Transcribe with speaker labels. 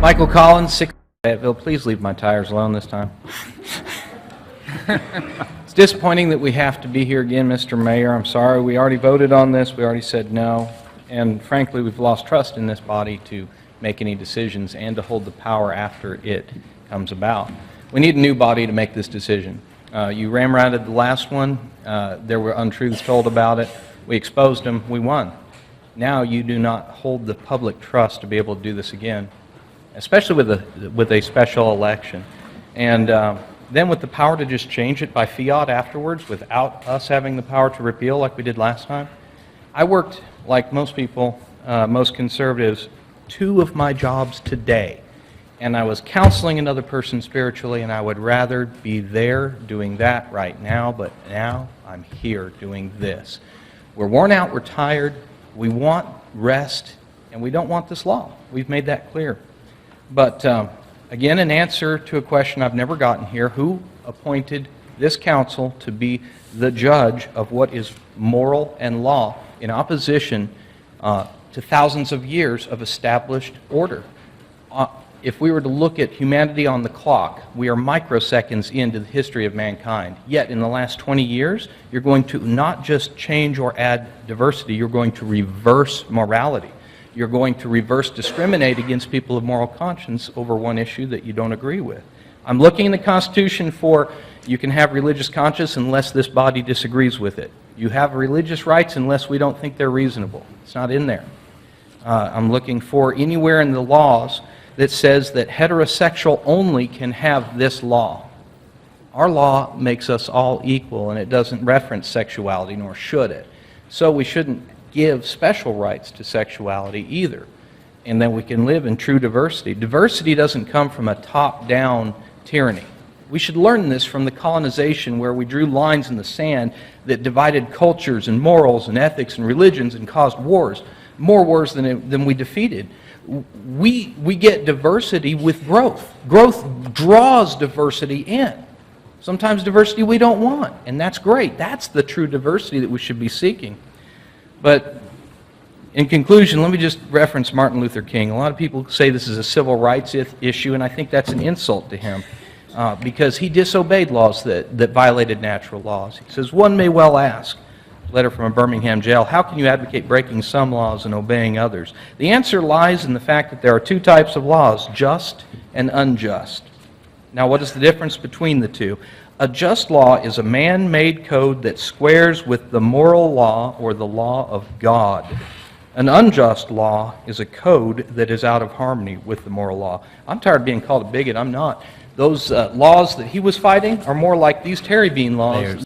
Speaker 1: Michael Collins, 6 Fayetteville. Please leave my tires alone this time. It's disappointing that we have to be here again, Mr. Mayor. I'm sorry. We already voted on this. We already said no. And frankly, we've lost trust in this body to make any decisions and to hold the power after it comes about. We need a new body to make this decision. You ramrodded the last one. There were untruths told about it. We exposed them. We won. Now you do not hold the public trust to be able to do this again, especially with a special election. And then with the power to just change it by fiat afterwards without us having the power to repeal like we did last time. I worked, like most people, most conservatives, 2 of my jobs today. And I was counseling another person spiritually, and I would rather be there doing that right now, but now I'm here doing this. We're worn out, we're tired, we want rest, and we don't want this law. We've made that clear. But again, in answer to a question I've never gotten here, who appointed this council to be the judge of what is moral and law in opposition to thousands of years of established order? If we were to look at humanity on the clock, we are microseconds into the history of mankind. Yet in the last 20 years, you're going to not just change or add diversity, you're going to reverse morality. You're going to reverse discriminate against people of moral conscience over one issue that you don't agree with. I'm looking in the Constitution for you can have religious conscience unless this body disagrees with it. You have religious rights unless we don't think they're reasonable. It's not in there. I'm looking for anywhere in the laws that says that heterosexual only can have this law. Our law makes us all equal, and it doesn't reference sexuality, nor should it. So we shouldn't give special rights to sexuality either. And then we can live in true diversity. Diversity doesn't come from a top-down tyranny. We should learn this from the colonization where we drew lines in the sand that divided cultures and morals and ethics and religions and caused wars, more wars than we defeated. We get diversity with growth. Growth draws diversity in. Sometimes diversity we don't want, and that's great. That's the true diversity that we should be seeking. But in conclusion, let me just reference Martin Luther King. A lot of people say this is a civil rights issue, and I think that's an insult to him because he disobeyed laws that violated natural laws. He says, one may well ask, letter from a Birmingham jail, how can you advocate breaking some laws and obeying others? The answer lies in the fact that there are 2 types of laws, just and unjust. Now, what is the difference between the two? A just law is a man-made code that squares with the moral law or the law of God. An unjust law is a code that is out of harmony with the moral law. I'm tired of being called a bigot. I'm not. Those laws that he was fighting are more like these Terry Bean laws.